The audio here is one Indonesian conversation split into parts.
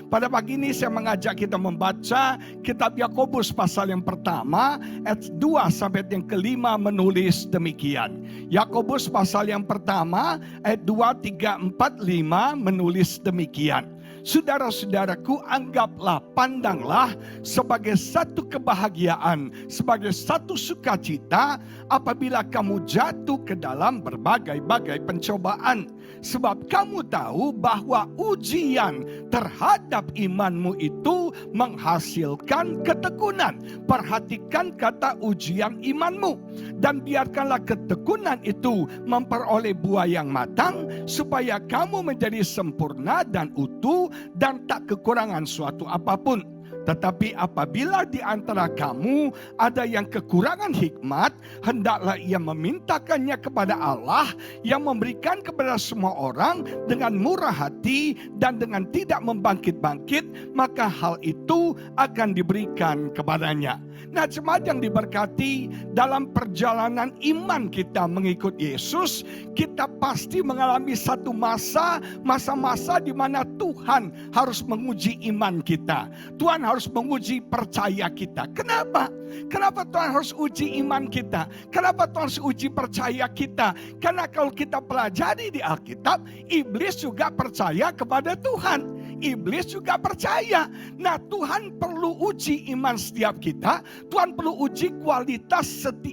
Pada pagi ini saya mengajak kita membaca kitab Yakobus pasal yang pertama ayat 2 sampai yang kelima menulis demikian. Yakobus pasal yang pertama ayat 2, 3, 4, 5 menulis demikian. Saudara-saudaraku, anggaplah, pandanglah sebagai satu kebahagiaan, sebagai satu sukacita apabila kamu jatuh ke dalam berbagai-bagai pencobaan. Sebab kamu tahu bahwa ujian terhadap imanmu itu menghasilkan ketekunan. Perhatikan kata ujian imanmu. Dan biarkanlah ketekunan itu memperoleh buah yang matang, supaya kamu menjadi sempurna dan utuh dan tak kekurangan suatu apapun. Tetapi apabila di antara kamu ada yang kekurangan hikmat, hendaklah ia memintakannya kepada Allah yang memberikan kepada semua orang dengan murah hati dan dengan tidak membangkit-bangkit, maka hal itu akan diberikan kepadanya. Nah, jemaat yang diberkati, dalam perjalanan iman kita mengikut Yesus, kita pasti mengalami satu masa-masa di mana Tuhan harus menguji iman kita. Tuhan harus menguji percaya kita. Kenapa? Kenapa Tuhan harus uji iman kita? Kenapa Tuhan harus uji percaya kita? Karena kalau kita pelajari di Alkitab, iblis juga percaya kepada Tuhan. Iblis juga percaya. Nah, Tuhan perlu uji iman setiap kita. Tuhan perlu uji kualitas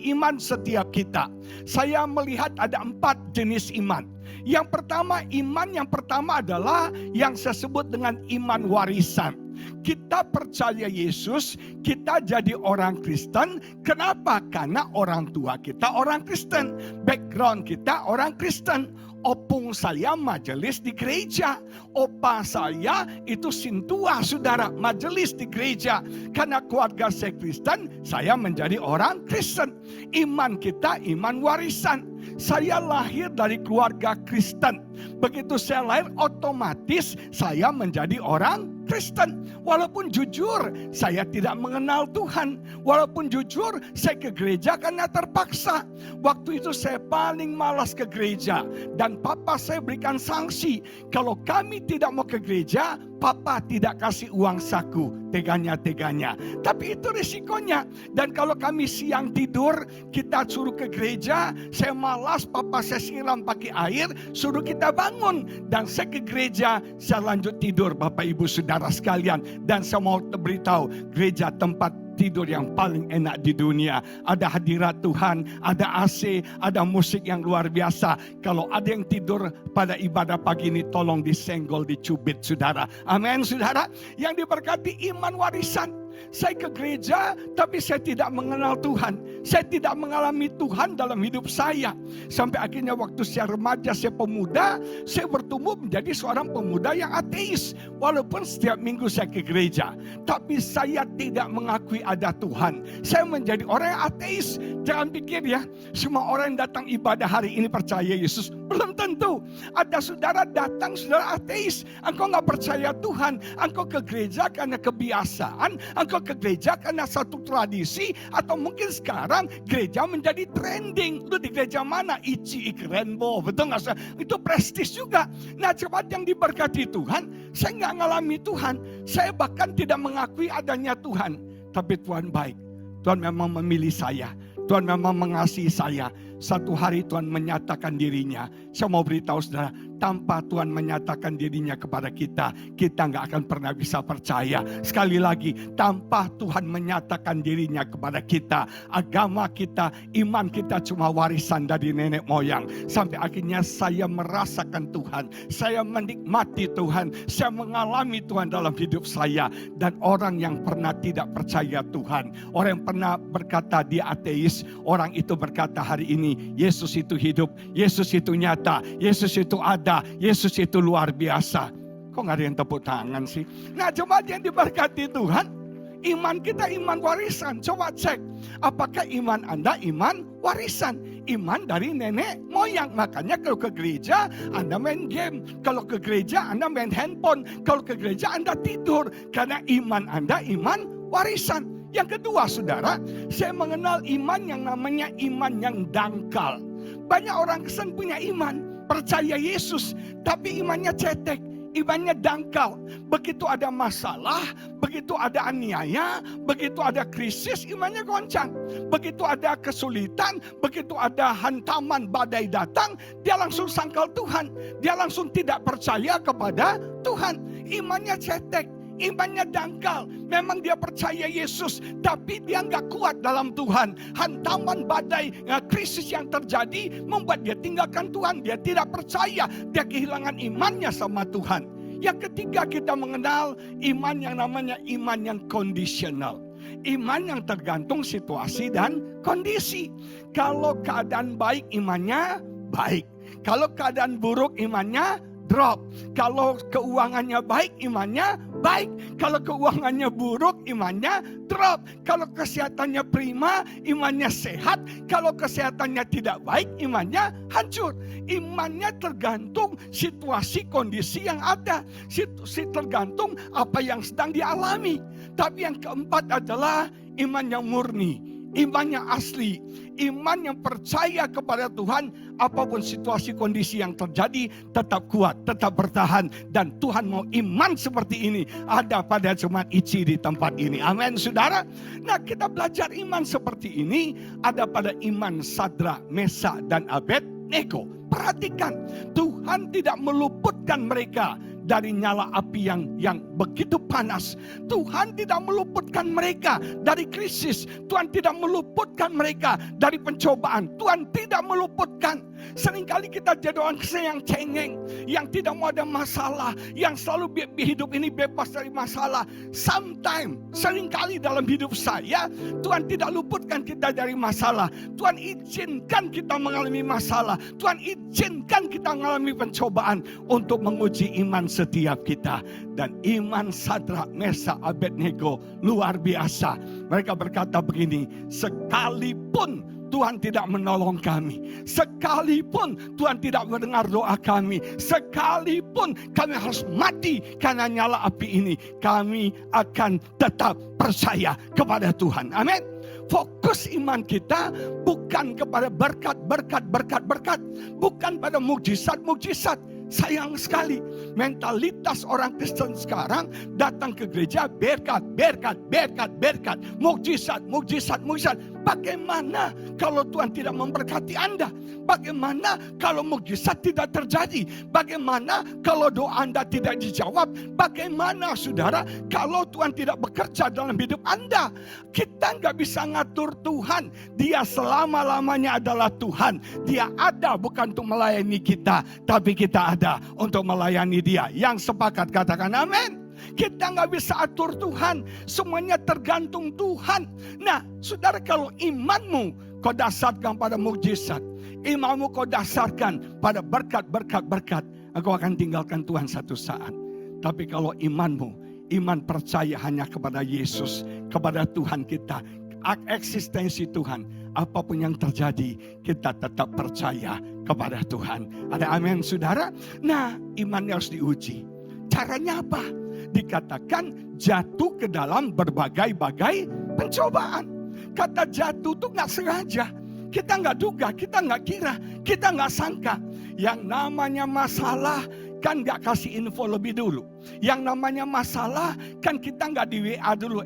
iman setiap kita. Saya melihat ada 4 jenis iman. Yang pertama, iman yang pertama adalah yang saya sebut dengan iman warisan. Kita percaya Yesus, kita jadi orang Kristen. Kenapa? Karena orang tua kita orang Kristen. Background kita orang Kristen. Opung saya majelis di gereja. Opa saya itu sintua, saudara, majelis di gereja. Karena keluarga saya Kristen, saya menjadi orang Kristen. Iman kita iman warisan. Saya lahir dari keluarga Kristen. Begitu saya lahir, otomatis saya menjadi orang Kristen. Walaupun jujur saya tidak mengenal Tuhan. Walaupun jujur saya ke gereja karena terpaksa. Waktu itu saya paling malas ke gereja. Dan papa saya berikan sanksi. Kalau kami tidak mau ke gereja, papa tidak kasih uang saku. Teganya-teganya. Tapi itu risikonya. Dan kalau kami siang tidur, kita suruh ke gereja. Saya malas, papa saya siram pakai air. Suruh kita bangun. Dan saya ke gereja, saya lanjut tidur, Bapak Ibu Saudara sekalian. Dan saya mau beritahu, gereja tempat tidur yang paling enak di dunia. Ada hadirat Tuhan, ada AC, ada musik yang luar biasa. Kalau ada yang tidur pada ibadah pagi ini, tolong disenggol, dicubit, saudara. Amin, saudara. Yang diberkati iman warisan. Saya ke gereja, tapi saya tidak mengenal Tuhan. Saya tidak mengalami Tuhan dalam hidup saya. Sampai akhirnya waktu saya remaja, saya pemuda, saya bertumbuh menjadi seorang pemuda yang ateis. Walaupun setiap minggu saya ke gereja, tapi saya tidak mengakui ada Tuhan. Saya menjadi orang yang ateis. Jangan pikir ya, semua orang yang datang ibadah hari ini percaya Yesus. Belum tentu. Ada saudara datang, saudara ateis. Engkau gak percaya Tuhan. Engkau ke gereja karena kebiasaan. Engkau ke gereja karena satu tradisi. Atau mungkin sekarang gereja menjadi trending. Lu di gereja mana? Ichi Ikrenbo. Betul gak? Itu prestis juga. Nah, cepat yang diberkati Tuhan. Saya gak ngalami Tuhan. Saya bahkan tidak mengakui adanya Tuhan. Tapi Tuhan baik. Tuhan memang memilih saya. Tuhan memang mengasihi saya. Satu hari Tuhan menyatakan dirinya. Saya mau beritahu saudara, tanpa Tuhan menyatakan dirinya kepada kita, kita nggak akan pernah bisa percaya. Sekali lagi, tanpa Tuhan menyatakan dirinya kepada kita, agama kita, iman kita cuma warisan dari nenek moyang. Sampai akhirnya saya merasakan Tuhan, saya menikmati Tuhan, saya mengalami Tuhan dalam hidup saya. Dan orang yang pernah tidak percaya Tuhan, orang yang pernah berkata dia ateis, orang itu berkata hari ini, Yesus itu hidup, Yesus itu nyata, Yesus itu ada, Yesus itu luar biasa. Kok gak ada yang tepuk tangan sih? Nah, jemaat yang diberkati Tuhan, iman kita iman warisan. Coba cek, apakah iman Anda iman warisan? Iman dari nenek moyang. Makanya kalau ke gereja Anda main game, kalau ke gereja Anda main handphone, kalau ke gereja Anda tidur. Karena iman Anda iman warisan. Yang kedua, saudara, saya mengenal iman yang namanya iman yang dangkal. Banyak orang Kristen punya iman, percaya Yesus, tapi imannya cetek. imannya dangkal. Begitu ada masalah, begitu ada aniaya, begitu ada krisis, imannya goncang. Begitu ada kesulitan, begitu ada hantaman badai datang, dia langsung sangkal Tuhan. Dia langsung tidak percaya kepada Tuhan. Imannya cetek, imannya dangkal. Memang dia percaya Yesus, tapi dia nggak kuat dalam Tuhan. Hantaman badai, krisis yang terjadi membuat dia tinggalkan Tuhan. Dia tidak percaya, dia kehilangan imannya sama Tuhan. Yang ketiga, kita mengenal iman yang namanya iman yang kondisional. Iman yang tergantung situasi dan kondisi. Kalau keadaan baik, imannya baik. Kalau keadaan buruk, imannya drop. Kalau keuangannya baik, imannya baik. Kalau keuangannya buruk, imannya drop. Kalau kesehatannya prima, imannya sehat. Kalau kesehatannya tidak baik, imannya hancur. Imannya tergantung situasi kondisi yang ada. Tergantung apa yang sedang dialami. Tapi yang keempat adalah iman yang murni, iman yang asli, iman yang percaya kepada Tuhan. Apapun situasi kondisi yang terjadi, tetap kuat, tetap bertahan. Dan Tuhan mau iman seperti ini ada pada jemaat ICI di tempat ini. Amin, saudara. Nah, kita belajar iman seperti ini ada pada iman Sadrak, Mesak, dan Abednego. Perhatikan, Tuhan tidak meluputkan mereka dari nyala api yang begitu panas. Tuhan tidak meluputkan mereka dari krisis. Tuhan tidak meluputkan mereka dari pencobaan. Tuhan tidak meluputkan. Seringkali kita jadi orang yang cengeng, yang tidak mau ada masalah, yang selalu hidup ini bebas dari masalah. Sometimes, seringkali dalam hidup saya, Tuhan tidak luputkan kita dari masalah. Tuhan izinkan kita mengalami masalah. Tuhan izinkan kita mengalami pencobaan untuk menguji iman setiap kita. Dan iman Sadrak, Mesak, Abednego luar biasa. Mereka berkata begini, sekalipun Tuhan tidak menolong kami, sekalipun Tuhan tidak mendengar doa kami, sekalipun kami harus mati karena nyala api ini, kami akan tetap percaya kepada Tuhan. Amin. Fokus iman kita bukan kepada berkat, bukan pada mukjizat. Sayang sekali mentalitas orang Kristen sekarang datang ke gereja berkat, mukjizat. Bagaimana kalau Tuhan tidak memberkati Anda? Bagaimana kalau mukjizat tidak terjadi? Bagaimana kalau doa Anda tidak dijawab? Bagaimana saudara kalau Tuhan tidak bekerja dalam hidup Anda? Kita nggak bisa ngatur Tuhan. Dia selama-lamanya adalah Tuhan. Dia ada bukan untuk melayani kita, tapi kita ada untuk melayani Dia. Yang sepakat katakan amin. Kita nggak bisa atur Tuhan, semuanya tergantung Tuhan. Nah, saudara, kalau imanmu kau dasarkan pada mukjizat, imanmu kau dasarkan pada berkat, engkau akan tinggalkan Tuhan satu saat. Tapi kalau imanmu, iman percaya hanya kepada Yesus, kepada Tuhan kita, eksistensi Tuhan, apapun yang terjadi, kita tetap percaya kepada Tuhan. Ada amin, saudara? Nah, imannya harus diuji. Caranya apa? Dikatakan jatuh ke dalam berbagai-bagai pencobaan. Kata jatuh itu gak sengaja. Kita gak duga, kita gak kira, kita gak sangka. Yang namanya masalah kan gak kasih info lebih dulu. Yang namanya masalah kan kita gak di WA dulu.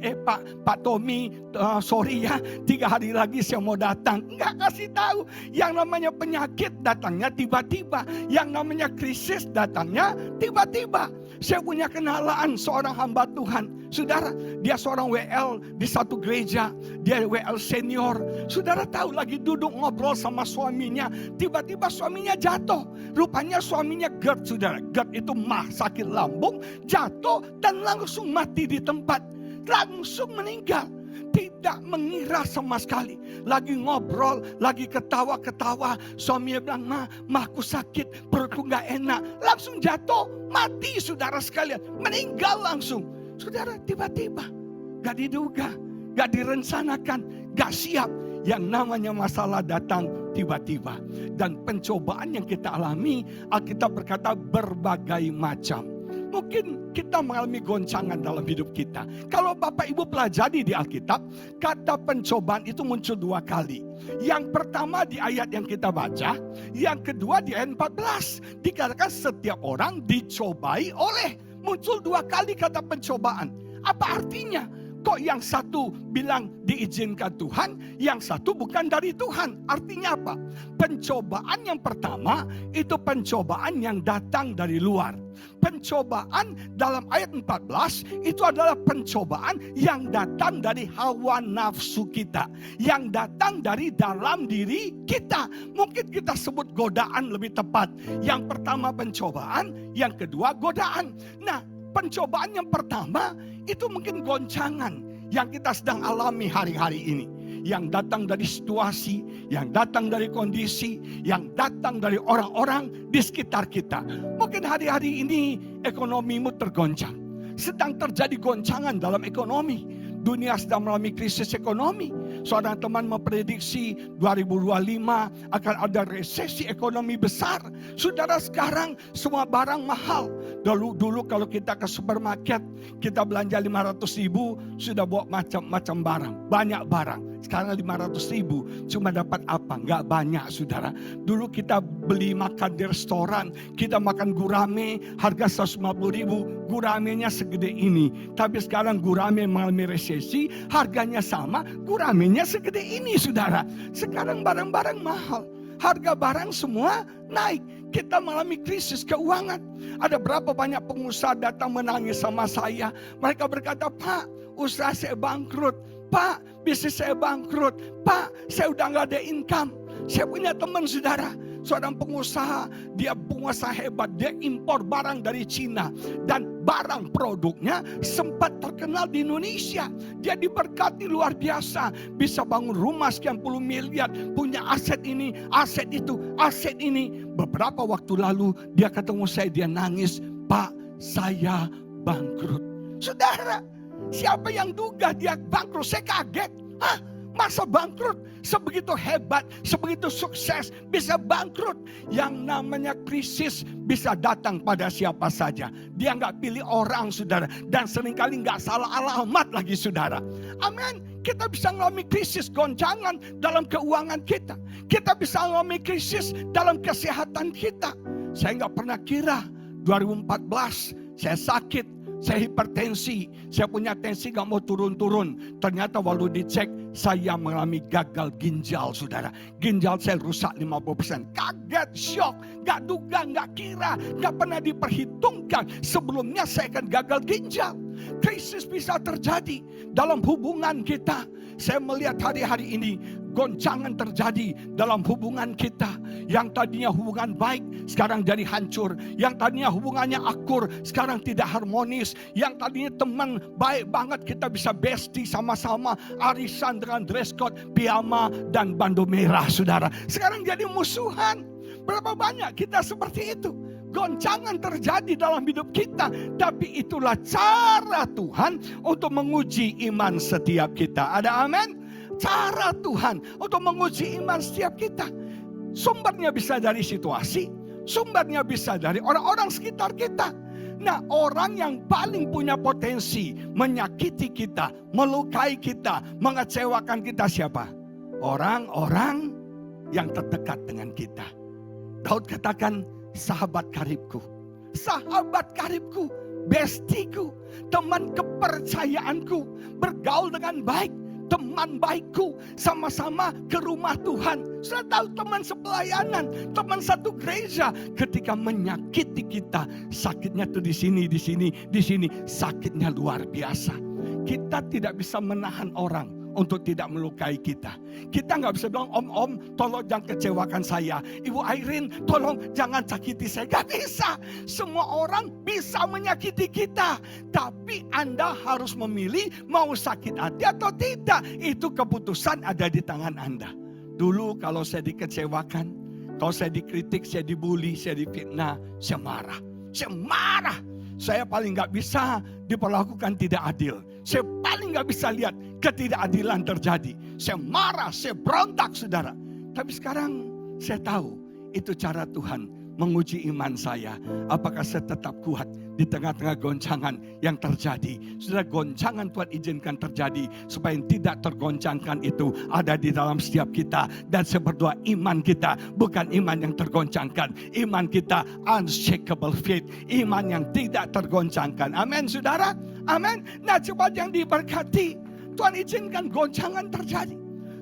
Pak Tommy, sorry ya, 3 hari lagi saya mau datang. Gak kasih tahu. Yang namanya penyakit datangnya tiba-tiba. Yang namanya krisis datangnya tiba-tiba. Saya punya kenalan seorang hamba Tuhan. Saudara, dia seorang WL di satu gereja. Dia WL senior. Saudara tahu, lagi duduk ngobrol sama suaminya. Tiba-tiba suaminya jatuh. Rupanya suaminya GERD, saudara. GERD itu sakit lambung. Jatuh dan langsung mati di tempat. Langsung meninggal. Tidak mengira sama sekali. Lagi ngobrol, lagi ketawa-ketawa. Suaminya bilang, mah aku sakit, perutku gak enak. Langsung jatuh, mati saudara sekalian. Meninggal langsung. Saudara, tiba-tiba. Gak diduga, gak direncanakan, gak siap. Yang namanya masalah datang tiba-tiba. Dan pencobaan yang kita alami, Alkitab berkata berbagai macam. Mungkin kita mengalami goncangan dalam hidup kita. Kalau Bapak Ibu pelajari di Alkitab, kata pencobaan itu muncul 2 kali. Yang pertama di ayat yang kita baca, yang kedua di ayat 14. Dikatakan setiap orang dicobai oleh. Muncul 2 kali kata pencobaan. Apa artinya? Kok yang satu bilang diizinkan Tuhan, yang satu bukan dari Tuhan? Artinya apa? Pencobaan yang pertama itu pencobaan yang datang dari luar. Pencobaan dalam ayat 14 itu adalah pencobaan yang datang dari hawa nafsu kita, yang datang dari dalam diri kita. Mungkin kita sebut godaan lebih tepat. Yang pertama pencobaan, yang kedua godaan. Nah, pencobaan yang pertama itu mungkin goncangan yang kita sedang alami hari-hari ini. Yang datang dari situasi, yang datang dari kondisi, yang datang dari orang-orang di sekitar kita. Mungkin hari-hari ini ekonomimu tergoncang. Sedang terjadi goncangan dalam ekonomi. Dunia sedang mengalami krisis ekonomi. Seorang teman memprediksi 2025 akan ada resesi ekonomi besar. Saudara, sekarang semua barang mahal. Dulu kalau kita ke supermarket, kita belanja 500.000, sudah bawa macam-macam barang. Banyak barang. Sekarang 500.000 cuma dapat apa? Nggak banyak, saudara. Dulu kita beli makan di restoran, kita makan gurame, harga 150.000, guramenya segede ini. Tapi sekarang gurame mengalami resesi, harganya sama, guramenya segede ini, saudara. Sekarang barang-barang mahal, harga barang semua naik. Kita mengalami krisis keuangan. Ada berapa banyak pengusaha datang menangis sama saya. Mereka berkata, Pak, usaha saya bangkrut. Pak, bisnis saya bangkrut. Pak, saya udah gak ada income. Saya punya teman, saudara, seorang pengusaha, dia pengusaha hebat, dia impor barang dari Cina. Dan barang produknya sempat terkenal di Indonesia. Dia diberkati luar biasa. Bisa bangun rumah sekian puluh miliar. Punya aset ini, aset itu, aset ini. Beberapa waktu lalu dia ketemu saya, dia nangis. Pak, saya bangkrut. Saudara, siapa yang duga dia bangkrut? Saya kaget. Hah? Masa bangkrut? Sebegitu hebat, sebegitu sukses, bisa bangkrut. Yang namanya krisis bisa datang pada siapa saja. Dia nggak pilih orang, saudara. Dan seringkali nggak salah alamat lagi, saudara. Amin. Kita bisa mengalami krisis goncangan dalam keuangan kita. Kita bisa mengalami krisis dalam kesehatan kita. Saya nggak pernah kira 2014 saya sakit. Saya hipertensi, saya punya tensi gak mau turun-turun. Ternyata waktu dicek, saya mengalami gagal ginjal, saudara. Ginjal saya rusak 50%. Kaget, syok, gak duga, gak kira, gak pernah diperhitungkan. Sebelumnya saya akan gagal ginjal. Krisis bisa terjadi dalam hubungan kita. Saya melihat hari-hari ini goncangan terjadi dalam hubungan kita. Yang tadinya hubungan baik, sekarang jadi hancur. Yang tadinya hubungannya akur, sekarang tidak harmonis. Yang tadinya teman baik banget, kita bisa bestie sama-sama. Arisan dengan dress code, piyama dan bando merah, saudara. Sekarang jadi musuhan. Berapa banyak kita seperti itu? Goncangan terjadi dalam hidup kita. Tapi itulah cara Tuhan untuk menguji iman setiap kita. Ada amin? Cara Tuhan untuk menguji iman setiap kita. Sumbernya bisa dari situasi. Sumbernya bisa dari orang-orang sekitar kita. Nah, orang yang paling punya potensi menyakiti kita, melukai kita, mengecewakan kita siapa? Orang-orang yang terdekat dengan kita. Daud katakan, sahabat karibku, sahabat karibku, bestiku, teman kepercayaanku, bergaul dengan baik, teman baikku, sama-sama ke rumah Tuhan. Saya tahu teman sepelayanan, teman satu gereja, ketika menyakiti kita, sakitnya tuh di sini, di sini, di sini, sakitnya luar biasa. Kita tidak bisa menahan orang untuk tidak melukai kita. Kita nggak bisa bilang, om, tolong jangan kecewakan saya. Ibu Irene, tolong jangan sakiti saya. Gak bisa. Semua orang bisa menyakiti kita. Tapi Anda harus memilih mau sakit hati atau tidak. Itu keputusan ada di tangan Anda. Dulu kalau saya dikecewakan, kalau saya dikritik, saya dibully, saya difitnah, saya marah. Saya marah. Saya paling gak bisa diperlakukan tidak adil. Saya paling gak bisa lihat ketidakadilan terjadi. Saya marah, saya berontak, saudara. Tapi sekarang saya tahu itu cara Tuhan menguji iman saya. Apakah saya tetap kuat di tengah-tengah goncangan yang terjadi? Saudara, goncangan Tuhan izinkan terjadi supaya yang tidak tergoncangkan itu ada di dalam setiap kita. Dan saya berdoa iman kita bukan iman yang tergoncangkan. Iman kita unshakable faith. Iman yang tidak tergoncangkan. Amin saudara. Amin. Nah coba yang diberkati, Tuhan izinkan goncangan terjadi.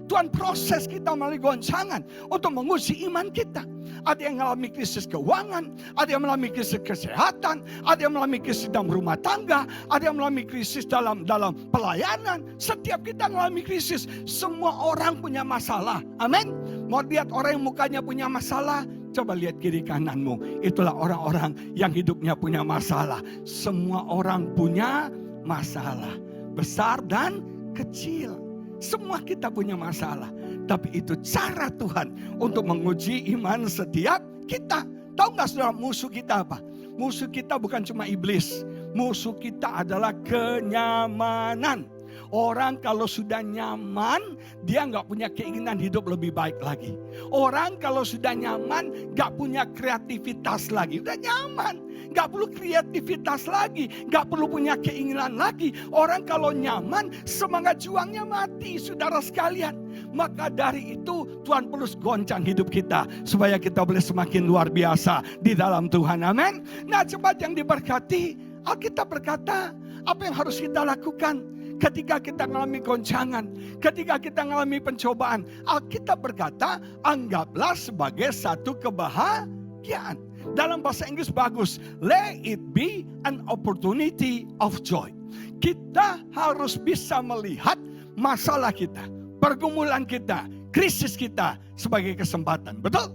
Tuhan proses kita melalui goncangan untuk menguji iman kita. Ada yang mengalami krisis keuangan, ada yang mengalami krisis kesehatan, ada yang mengalami krisis dalam rumah tangga, ada yang mengalami krisis dalam pelayanan. Setiap kita mengalami krisis. Semua orang punya masalah. Amin. Mau lihat orang yang mukanya punya masalah? Coba lihat kiri kananmu. Itulah orang-orang yang hidupnya punya masalah. Semua orang punya masalah. Besar dan kecil. Semua kita punya masalah. Tapi itu cara Tuhan untuk menguji iman setiap kita. Tahu gak saudara musuh kita apa? Musuh kita bukan cuma iblis. Musuh kita adalah kenyamanan. Orang kalau sudah nyaman, dia gak punya keinginan hidup lebih baik lagi. Orang kalau sudah nyaman, gak punya kreativitas lagi. Udah nyaman, gak perlu kreativitas lagi, gak perlu punya keinginan lagi. Orang kalau nyaman, semangat juangnya mati, saudara sekalian. Maka dari itu Tuhan perlu goncang hidup kita supaya kita boleh semakin luar biasa di dalam Tuhan. Amin. Nah cepat yang diberkati, Alkitab berkata apa yang harus kita lakukan ketika kita mengalami goncangan, ketika kita mengalami pencobaan. Alkitab berkata, anggaplah sebagai satu kebahagiaan. Dalam bahasa Inggris bagus, let it be an opportunity of joy. Kita harus bisa melihat masalah kita, pergumulan kita, krisis kita sebagai kesempatan. Betul?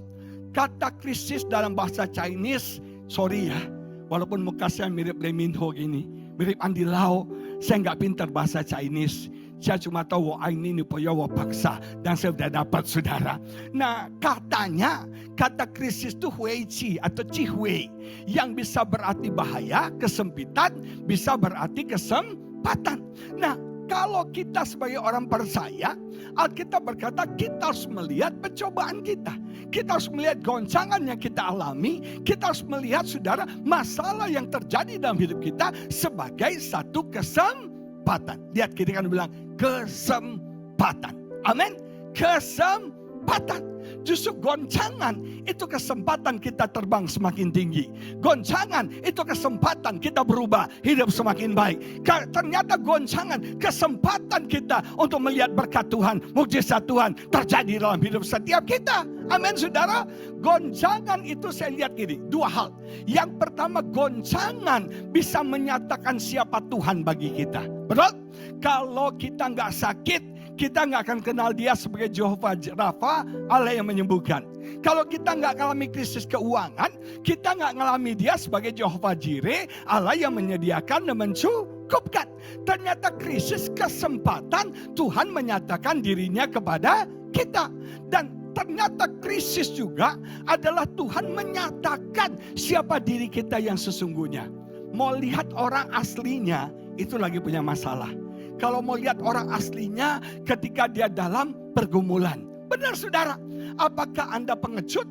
Kata krisis dalam bahasa Chinese, sorry ya, walaupun muka saya mirip Lee Min Ho gini, mirip Andy Lau, saya nggak pintar bahasa Chinese. Saya cuma tahu ini poyo paksa dan saya sudah dapat saudara. Nah katanya kata krisis itu huici atau cihui yang bisa berarti bahaya, kesempitan, bisa berarti kesempatan. Nah kalau kita sebagai orang percaya, Alkitab berkata kita harus melihat pencobaan kita. Kita harus melihat goncangan yang kita alami. Kita harus melihat saudara masalah yang terjadi dalam hidup kita sebagai satu kesempatan. Lihat kiri kan bilang kesempatan. Amin. Kesempatan. Justru goncangan itu kesempatan kita terbang semakin tinggi. Goncangan itu kesempatan kita berubah hidup semakin baik. Ternyata goncangan kesempatan kita untuk melihat berkat Tuhan, mukjizat Tuhan terjadi dalam hidup setiap kita. Amin saudara. Goncangan itu saya lihat gini, dua hal. Yang pertama goncangan bisa menyatakan siapa Tuhan bagi kita. Betul? Kalau kita nggak sakit, kita nggak akan kenal dia sebagai Jehovah Rafa, Allah yang menyembuhkan. Kalau kita nggak mengalami krisis keuangan, kita nggak mengalami dia sebagai Jehovah Jireh, Allah yang menyediakan dan mencukupkan. Ternyata krisis kesempatan Tuhan menyatakan dirinya kepada kita. Dan ternyata krisis juga adalah Tuhan menyatakan siapa diri kita yang sesungguhnya. Mau lihat orang aslinya, itu lagi punya masalah. Kalau mau lihat orang aslinya ketika dia dalam pergumulan. Benar saudara, apakah Anda pengecut,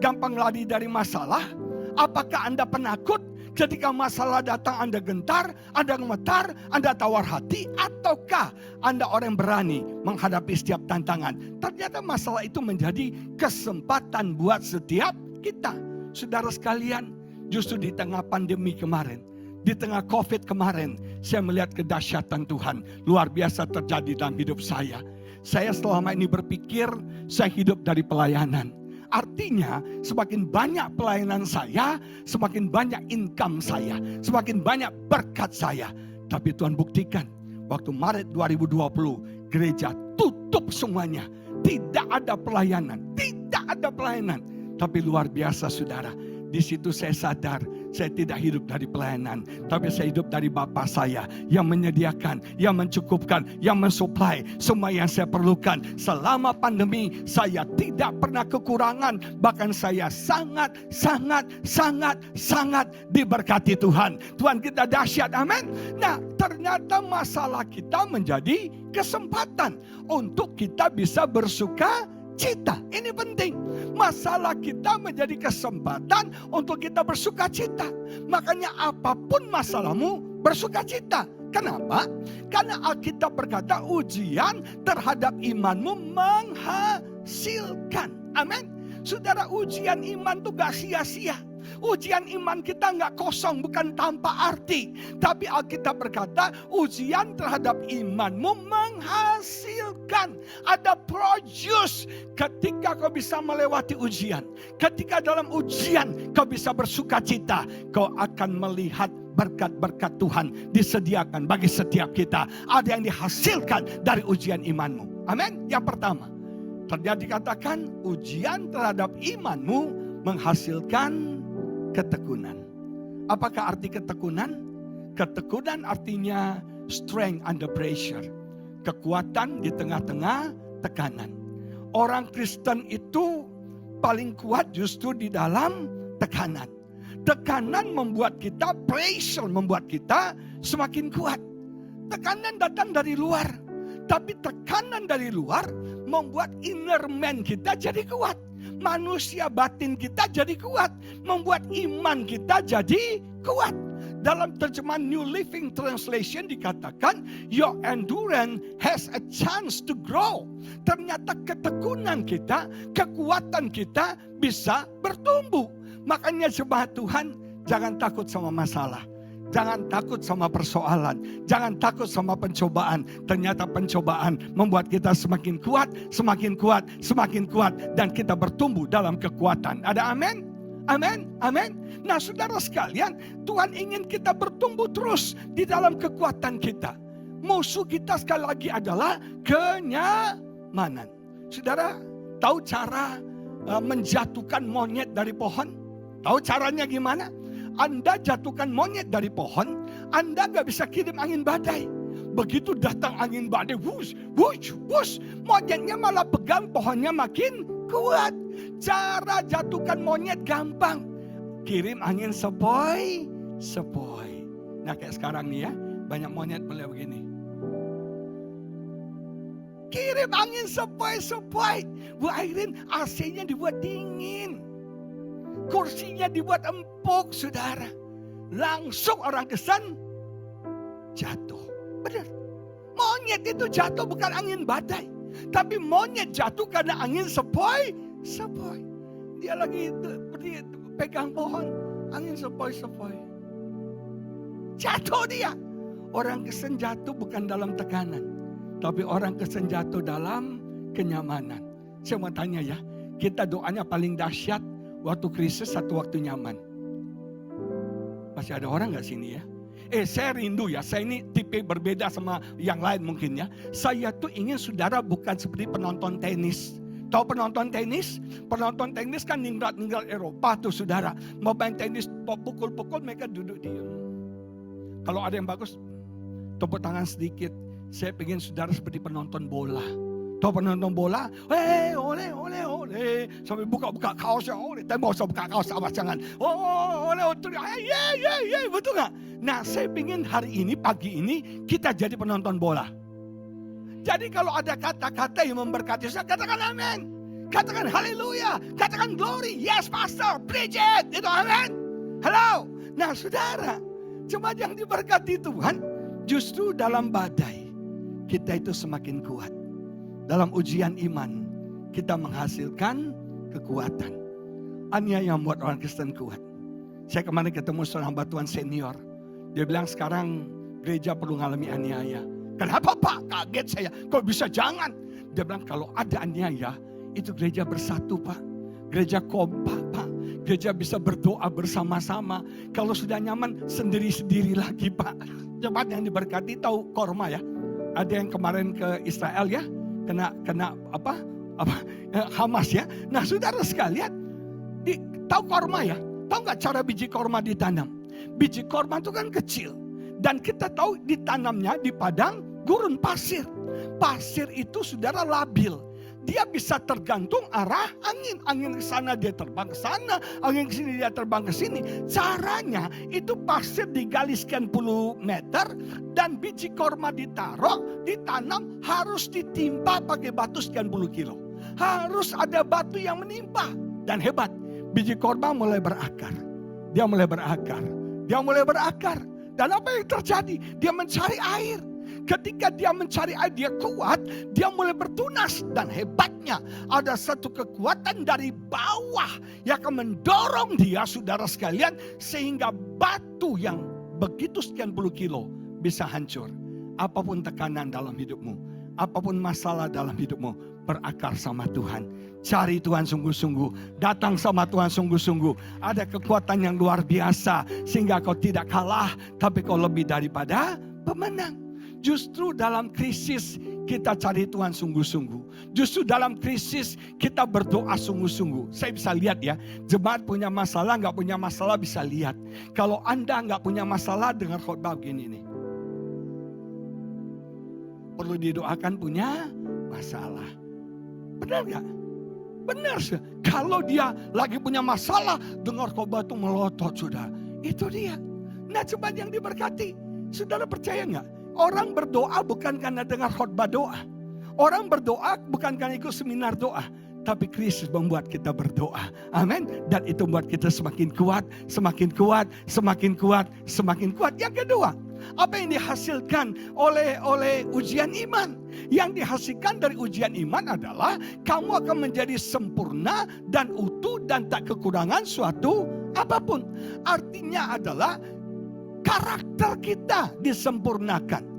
gampang lari dari masalah? Apakah Anda penakut, ketika masalah datang Anda gentar, Anda gemetar, Anda tawar hati? Ataukah Anda orang yang berani menghadapi setiap tantangan? Ternyata masalah itu menjadi kesempatan buat setiap kita. Saudara sekalian, justru di tengah pandemi kemarin, di tengah COVID kemarin, saya melihat kedahsyatan Tuhan luar biasa terjadi dalam hidup saya. Saya selama ini berpikir saya hidup dari pelayanan. Artinya semakin banyak pelayanan saya, semakin banyak income saya, semakin banyak berkat saya. Tapi Tuhan buktikan, waktu Maret 2020 gereja tutup semuanya. Tidak ada pelayanan, tidak ada pelayanan. Tapi luar biasa saudara. Di situ saya sadar saya tidak hidup dari pelayanan, tapi saya hidup dari Bapa saya yang menyediakan, yang mencukupkan, yang mensuplai semua yang saya perlukan. Selama pandemi saya tidak pernah kekurangan, bahkan saya sangat diberkati Tuhan. Tuhan kita dahsyat, amin. Nah ternyata masalah kita menjadi kesempatan untuk kita bisa bersuka cita. Ini penting. Masalah kita menjadi kesempatan untuk kita bersuka cita. Makanya apapun masalahmu, bersuka cita. Kenapa? Karena Alkitab berkata ujian terhadap imanmu menghasilkan. Amin. Saudara, ujian iman itu gak sia-sia. Ujian iman kita gak kosong, bukan tanpa arti. Tapi Alkitab berkata ujian terhadap imanmu menghasilkan. Ada produce ketika kau bisa melewati ujian. Ketika dalam ujian kau bisa bersuka cita, kau akan melihat berkat-berkat Tuhan disediakan bagi setiap kita. Ada yang dihasilkan dari ujian imanmu. Amin. Yang pertama, terjadi katakan ujian terhadap imanmu menghasilkan ketekunan. Apakah arti ketekunan? Ketekunan artinya strength under pressure. Kekuatan di tengah-tengah tekanan. Orang Kristen itu paling kuat justru di dalam tekanan. Tekanan membuat kita, pressure membuat kita semakin kuat. Tekanan datang dari luar. Tapi tekanan dari luar membuat inner man kita jadi kuat. Manusia batin kita jadi kuat. Membuat iman kita jadi kuat. Dalam terjemahan New Living Translation dikatakan, your endurance has a chance to grow. Ternyata ketekunan kita, kekuatan kita bisa bertumbuh. Makanya jemaat Tuhan, jangan takut sama masalah. Jangan takut sama persoalan. Jangan takut sama pencobaan. Ternyata pencobaan membuat kita semakin kuat, semakin kuat, semakin kuat. Dan kita bertumbuh dalam kekuatan. Ada amin? Amin? Amin? Nah saudara sekalian, Tuhan ingin kita bertumbuh terus di dalam kekuatan kita. Musuh kita sekali lagi adalah kenyamanan. Saudara, tahu cara menjatuhkan monyet dari pohon? Tahu caranya gimana? Anda jatuhkan monyet dari pohon, Anda gak bisa kirim angin badai. Begitu datang angin badai, wush, wush, wush, monyetnya malah pegang pohonnya makin kuat. Cara jatuhkan monyet gampang. Kirim angin sepoi, sepoi. Nah kayak sekarang nih ya, banyak monyet mulai begini. Kirim angin sepoi, sepoi. Bu Airin, AC-nya dibuat dingin. Kursinya dibuat empuk, saudara. Langsung orang kesan jatuh. Benar. Monyet itu jatuh bukan angin badai. Tapi monyet jatuh karena angin sepoi, sepoi. Dia lagi pegang pohon, angin sepoi, sepoi. Jatuh dia. Orang kesan jatuh bukan dalam tekanan. Tapi orang kesan jatuh dalam kenyamanan. Saya mau tanya ya, kita doanya paling dahsyat waktu krisis atau waktu nyaman? Masih ada orang gak sini ya? Saya rindu ya, saya ini tipe berbeda sama yang lain mungkin ya. Saya tuh ingin saudara bukan seperti penonton tenis. Tahu penonton tenis? Penonton tenis kan ninggal Eropa tuh saudara. Mau main tenis, pukul-pukul mereka duduk diam. Kalau ada yang bagus, tepuk tangan sedikit. Saya pengen saudara seperti penonton bola. Tahu penonton bola, oleh, sampai buka kaosnya, tapi mau buka kaos awas jangan. Oleh, betul nggak? Nah, saya ingin hari ini, pagi ini, kita jadi penonton bola. Jadi kalau ada kata-kata yang memberkati saya, katakan amin. Katakan haleluya, katakan glory, yes pastor, preach it, itu amin. Halo, nah saudara, cuma yang diberkati Tuhan, justru dalam badai, kita itu semakin kuat. Dalam ujian iman, kita menghasilkan kekuatan. Aniaya yang membuat orang Kristen kuat. Saya kemarin ketemu seorang hamba Tuhan senior. Dia bilang sekarang gereja perlu mengalami aniaya. Kenapa Pak? Kaget saya. Kok bisa jangan? Dia bilang kalau ada aniaya, itu gereja bersatu Pak. Gereja kompak Pak. Gereja bisa berdoa bersama-sama. Kalau sudah nyaman, sendiri-sendiri lagi Pak. Cepat yang diberkati tahu korma ya. Ada yang kemarin ke Israel ya. Kena apa Hamas ya. Nah saudara sekalian, tahu korma ya? Tahu nggak cara biji korma ditanam? Biji korma itu kan kecil. Dan kita tahu ditanamnya di padang gurun pasir. Pasir itu saudara labil. Dia bisa tergantung arah angin. Angin ke sana dia terbang ke sana. Angin ke sini dia terbang ke sini. Caranya itu pasir digali sekian puluh meter. Dan biji korma ditaruh, ditanam harus ditimpa pakai batu sekian puluh kilo. harus ada batu yang menimpa. Dan hebat, biji korma mulai berakar. Dia mulai berakar. Dia mulai berakar. Dan apa yang terjadi? Dia mencari air. Ketika dia mencari air, dia kuat, dia mulai bertunas. Dan hebatnya, ada satu kekuatan dari bawah yang akan mendorong dia, saudara sekalian, sehingga batu yang begitu sekian puluh kilo bisa hancur. Apapun tekanan dalam hidupmu, apapun masalah dalam hidupmu, berakar sama Tuhan. Cari Tuhan sungguh-sungguh, datang sama Tuhan sungguh-sungguh. Ada kekuatan yang luar biasa, sehingga kau tidak kalah, tapi kau lebih daripada pemenang. Justru dalam krisis kita cari Tuhan sungguh-sungguh. Justru dalam krisis kita berdoa sungguh-sungguh. Saya bisa lihat ya, jemaat punya masalah, nggak punya masalah bisa lihat. Kalau Anda nggak punya masalah, dengar khotbah begini nih. Perlu didoakan punya masalah. Benar nggak? Benar sih. Kalau dia lagi punya masalah, dengar khotbah itu melotot, saudara. Itu dia. Nah, jemaat yang diberkati, saudara percaya nggak? Orang berdoa bukan karena dengar khotbah doa. Orang berdoa bukan karena ikut seminar doa. Tapi krisis membuat kita berdoa. Amin. Dan itu membuat kita semakin kuat, semakin kuat, semakin kuat, semakin kuat. Yang kedua, apa yang dihasilkan oleh ujian iman? Yang dihasilkan dari ujian iman adalah kamu akan menjadi sempurna dan utuh dan tak kekurangan suatu apapun. Artinya adalah karakter kita disempurnakan.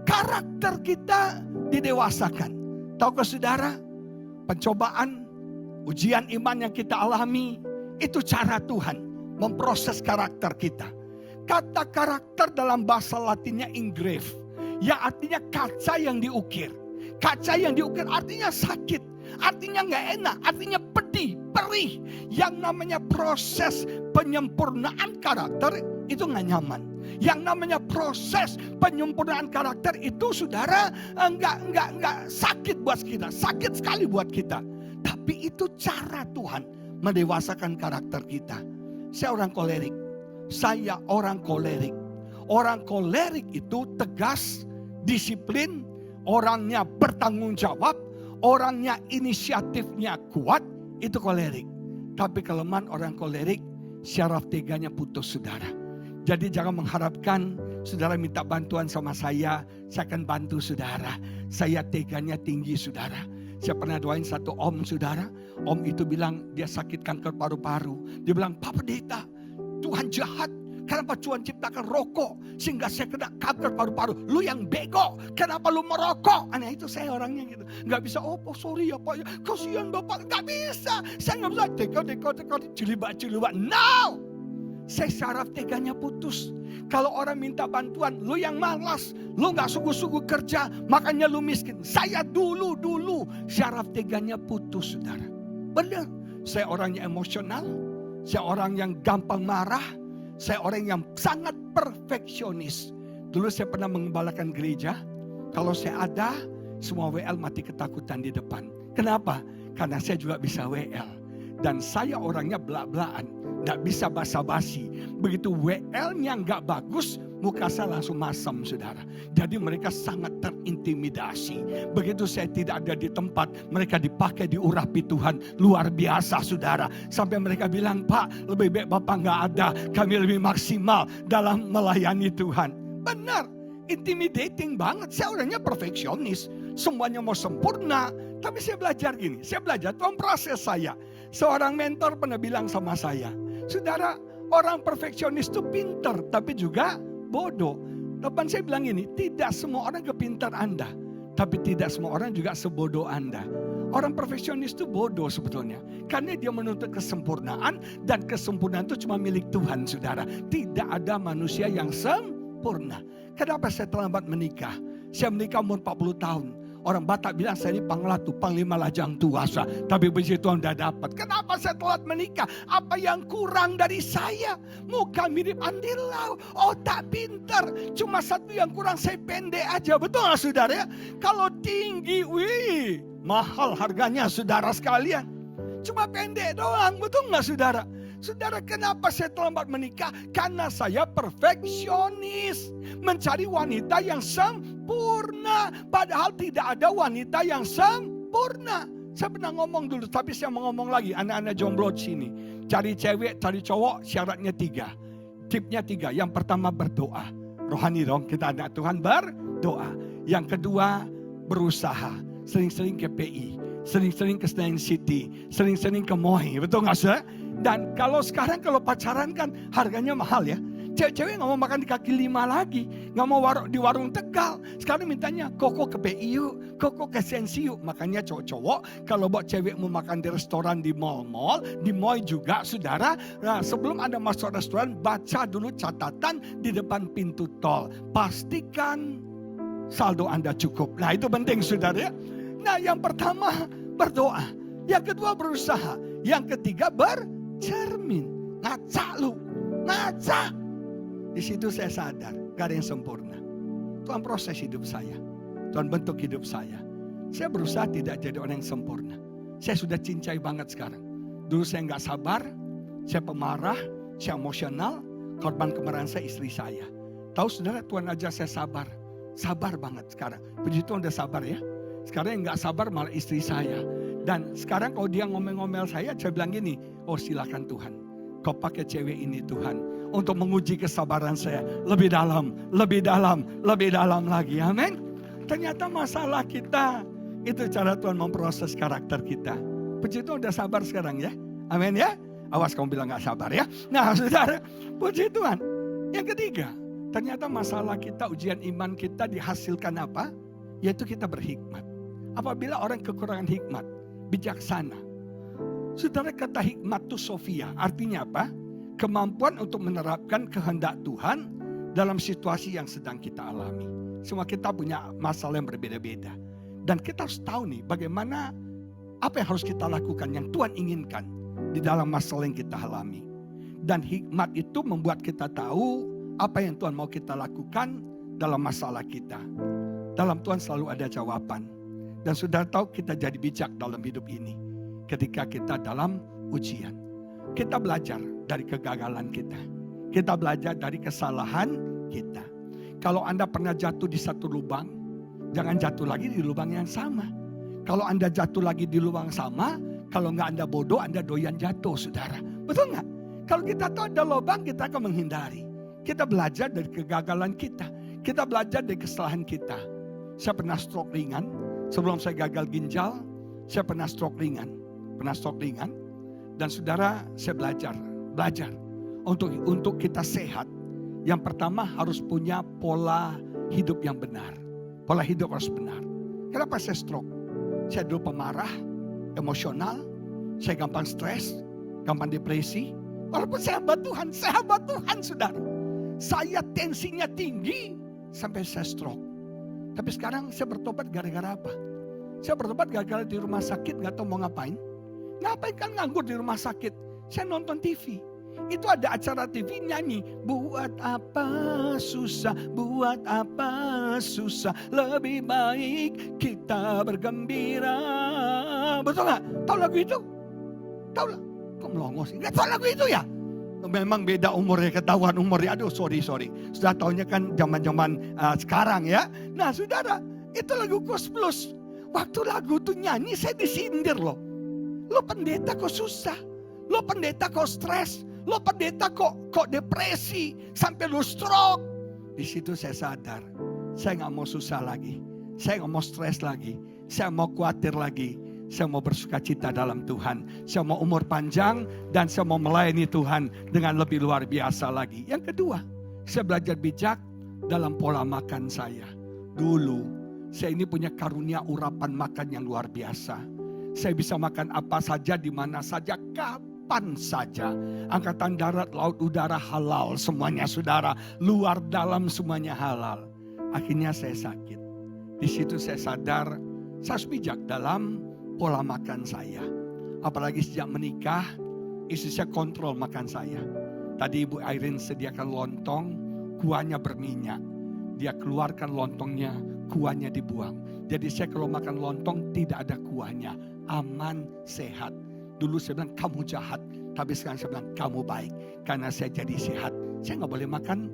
Karakter kita didewasakan. Tahukah saudara, pencobaan, ujian iman yang kita alami, itu cara Tuhan memproses karakter kita. Kata karakter dalam bahasa Latinnya engrave, yang artinya kaca yang diukir. Kaca yang diukir artinya sakit, artinya nggak enak, artinya pedih, perih. Yang namanya proses penyempurnaan karakter itu nggak nyaman. Yang namanya proses penyempurnaan karakter itu, saudara, nggak sakit buat kita, sakit sekali buat kita. Tapi itu cara Tuhan mendewasakan karakter kita. Saya orang kolerik. Saya orang kolerik. Orang kolerik itu tegas, disiplin, orangnya bertanggung jawab, orangnya inisiatifnya kuat, itu kolerik. Tapi kelemahan orang kolerik, syaraf teganya putus, saudara. Jadi jangan mengharapkan saudara minta bantuan sama saya akan bantu saudara. Saya teganya tinggi, saudara. Saya pernah doain satu om, saudara. Om itu bilang dia sakit kanker paru-paru. Dia bilang, Pak Pendeta, Tuhan jahat. Kenapa Tuhan ciptakan rokok sehingga saya kena kanker paru-paru? Lu yang bego, kenapa lu merokok? Aneh, itu saya orangnya gitu. Gak bisa, oh sorry ya Pak, ya, kasihan Bapak. Gak bisa, saya gak bisa deko, jelibat. No! Saya syaraf teganya putus. Kalau orang minta bantuan, lu yang malas, lu gak sungguh-sungguh kerja, makanya lu miskin. Saya dulu syaraf teganya putus, saudara. Benar, saya orang yang emosional, saya orang yang gampang marah, saya orang yang sangat perfeksionis. Dulu saya pernah mengembalakan gereja. Kalau saya ada, semua WL mati ketakutan di depan. Kenapa? Karena saya juga bisa WL. Dan saya orangnya belak-belakan, gak bisa basa-basi. Begitu WL-nya gak bagus, muka saya langsung masam, saudara. Jadi mereka sangat terintimidasi. Begitu saya tidak ada di tempat, mereka dipakai, diurapi Tuhan. Luar biasa, saudara. Sampai mereka bilang, Pak, lebih baik Bapak gak ada. Kami lebih maksimal dalam melayani Tuhan. Benar, intimidating banget. Saya orangnya perfeksionis. Semuanya mau sempurna. Tapi saya belajar gini, saya belajar Tuhan proses saya. Seorang mentor pernah bilang sama saya, saudara, orang perfeksionis itu pintar, tapi juga bodoh. Teman saya bilang ini, tidak semua orang kepintar Anda, tapi tidak semua orang juga sebodoh Anda. Orang perfeksionis itu bodoh sebetulnya, karena dia menuntut kesempurnaan, dan kesempurnaan itu cuma milik Tuhan, saudara. Tidak ada manusia yang sempurna. Kenapa saya terlambat menikah? Saya menikah umur 40 tahun. Orang Batak bilang saya ini panglatu, panglima lajang tuasa. Tapi begitu Tuhan udah dapat. Kenapa saya telat menikah? Apa yang kurang dari saya? Muka mirip Andi Lau, otak pintar. Cuma satu yang kurang, saya pendek aja. Betul gak saudara? Kalau tinggi, wih, mahal harganya saudara sekalian. Cuma pendek doang, betul gak saudara? Saudara, kenapa saya terlambat menikah? Karena saya perfeksionis. Mencari wanita yang sempurna. Padahal tidak ada wanita yang sempurna. Saya pernah ngomong dulu, tapi saya mau ngomong lagi. Anak-anak jomblo di sini. Cari cewek, cari cowok, syaratnya 3. Tipnya 3. Yang pertama berdoa. Rohani dong, kita anak Tuhan berdoa. Yang kedua berusaha. Sering-sering ke PI. Sering-sering ke Senayan City. Sering-sering ke Moi. Betul gak sih? Dan kalau sekarang kalau pacaran kan harganya mahal ya. Cewek-cewek gak mau makan di kaki 5 lagi. Gak mau di warung Tegal. Sekarang mintanya koko ke PI yuk. Koko ke Sensi yuk. Makanya cowok-cowok kalau buat cewek mau makan di restoran di mall-mall. Di Moi juga saudara. Nah, sebelum Anda masuk restoran baca dulu catatan di depan pintu tol. Pastikan saldo Anda cukup. Nah itu penting saudara ya. Nah yang pertama berdoa. Yang kedua berusaha. Yang ketiga bercermin. Ngaca lu. Ngaca. Di situ saya sadar, gak ada yang sempurna. Tuhan proses hidup saya. Tuhan bentuk hidup saya. Saya berusaha tidak jadi orang yang sempurna. Saya sudah cincai banget sekarang. Dulu saya gak sabar, saya pemarah, saya emosional. Korban kemarahan saya istri saya. Tahu saudara, Tuhan ajar saya sabar. Sabar banget sekarang. Puji Tuhan udah sabar ya. Sekarang yang gak sabar malah istri saya. Dan sekarang kalau dia ngomel-ngomel saya bilang gini, oh silakan Tuhan. Kau pakai cewek ini Tuhan. Untuk menguji kesabaran saya. Lebih dalam, lebih dalam, lebih dalam lagi. Amin. Ternyata masalah kita. Itu cara Tuhan memproses karakter kita. Puji Tuhan udah sabar sekarang ya. Amin ya. Awas kamu bilang gak sabar ya. Nah saudara, puji Tuhan. Yang ketiga, ternyata masalah kita, ujian iman kita dihasilkan apa? Yaitu kita berhikmat. Apabila orang kekurangan hikmat, bijaksana. Saudara, kata hikmat itu Sofia. Artinya apa? Kemampuan untuk menerapkan kehendak Tuhan dalam situasi yang sedang kita alami. Semua kita punya masalah yang berbeda-beda. Dan kita harus tahu nih bagaimana apa yang harus kita lakukan yang Tuhan inginkan di dalam masalah yang kita alami. Dan hikmat itu membuat kita tahu apa yang Tuhan mau kita lakukan dalam masalah kita. Dalam Tuhan selalu ada jawaban. Dan sudah tahu kita jadi bijak dalam hidup ini. Ketika kita dalam ujian. Kita belajar dari kegagalan kita. Kita belajar dari kesalahan kita. Kalau Anda pernah jatuh di satu lubang, jangan jatuh lagi di lubang yang sama. Kalau Anda jatuh lagi di lubang sama, kalau nggak Anda bodoh, Anda doyan jatuh, saudara. Betul nggak? Kalau kita tahu ada lubang, kita akan menghindari. Kita belajar dari kegagalan kita. Kita belajar dari kesalahan kita. Saya pernah stroke ringan. Sebelum saya gagal ginjal, saya pernah stroke ringan. Dan saudara, saya belajar untuk kita sehat. Yang pertama harus punya pola hidup yang benar. Pola hidup harus benar. Kenapa saya stroke? Saya dulu pemarah, emosional, saya gampang stres, gampang depresi. Walaupun saya hamba Tuhan saudara. Saya tensinya tinggi sampai saya stroke. Tapi sekarang saya bertobat gara-gara apa? Saya bertobat gara-gara di rumah sakit gak tahu mau ngapain. Ngapain kan nganggur di rumah sakit? Saya nonton TV. Itu ada acara TV nyanyi. Buat apa susah, buat apa susah. Lebih baik kita bergembira. Betul gak? Tahu lagu itu? Tahu lah. Kok melongo sih? Gak tahu lagu itu ya? Memang beda umurnya, ketahuan umurnya. Aduh sorry. Sudah tahunya kan zaman-zaman sekarang ya. Nah saudara, itu lagu Kos Plus. Waktu lagu itu nyanyi saya disindir loh. Lo pendeta kok susah. Lo pendeta kok stres. Lo pendeta kok depresi. Sampai lo stroke. Di situ saya sadar. Saya gak mau susah lagi. Saya gak mau stres lagi. Saya mau khawatir lagi. Saya mau bersuka cita dalam Tuhan. Saya mau umur panjang. Dan saya mau melayani Tuhan dengan lebih luar biasa lagi. Yang kedua, saya belajar bijak dalam pola makan saya. Dulu, saya ini punya karunia urapan makan yang luar biasa. Saya bisa makan apa saja, di mana saja, kapan saja. Angkatan darat, laut, udara halal semuanya saudara. Luar dalam semuanya halal. Akhirnya saya sakit. Di situ saya sadar, saya harus bijak dalam pola makan saya. Apalagi sejak menikah, istri saya kontrol makan saya. Tadi Ibu Irene sediakan lontong, kuahnya berminyak. Dia keluarkan lontongnya, kuahnya dibuang. Jadi saya kalau makan lontong tidak ada kuahnya. Aman, sehat. Dulu saya bilang kamu jahat. Tapi sekarang saya bilang kamu baik. Karena saya jadi sehat. Saya gak boleh makan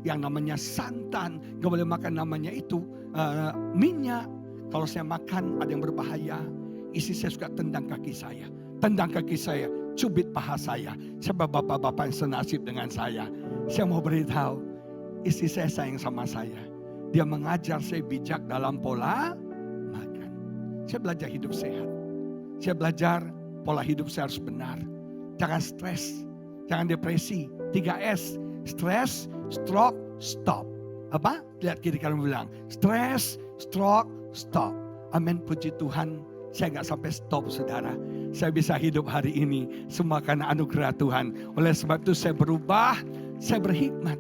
yang namanya santan. Gak boleh makan namanya itu minyak. Kalau saya makan ada yang berbahaya. Istri saya suka tendang kaki saya. Tendang kaki saya, cubit paha saya. Sebab bapak-bapak yang senasib dengan saya. Saya mau beritahu, istri saya sayang sama saya. Dia mengajar saya bijak dalam pola makan. Saya belajar hidup sehat. Saya belajar pola hidup saya harus benar. Jangan stres, jangan depresi. 3S, stress, stroke, stop. Apa? Lihat kiri kanan bilang, stress, stroke, stop. Amin, puji Tuhan. Saya gak sampai stop, saudara. Saya bisa hidup hari ini semua karena anugerah Tuhan. Oleh sebab itu saya berubah, saya berhikmat.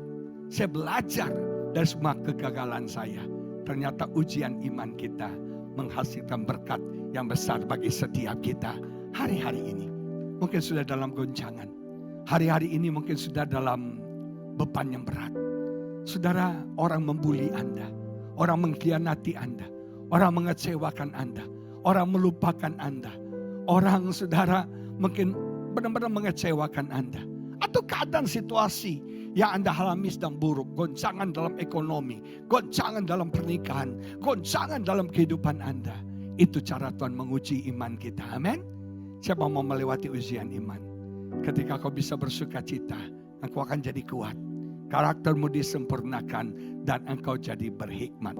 Saya belajar dari semua kegagalan saya. Ternyata ujian iman kita menghasilkan berkat yang besar bagi setiap kita. Hari-hari ini mungkin sudah dalam goncangan. Hari-hari ini mungkin sudah dalam beban yang berat. Saudara, orang membuli Anda. Orang mengkhianati Anda. Orang mengecewakan Anda. Orang melupakan Anda. Orang, saudara, mungkin benar-benar mengecewakan Anda. Atau keadaan situasi yang Anda alami sedang buruk. Goncangan dalam ekonomi. Goncangan dalam pernikahan. Goncangan dalam kehidupan Anda. Itu cara Tuhan menguji iman kita. Amin. Siapa mau melewati ujian iman? Ketika kau bisa bersuka cita, engkau akan jadi kuat. Karaktermu disempurnakan dan engkau jadi berhikmat.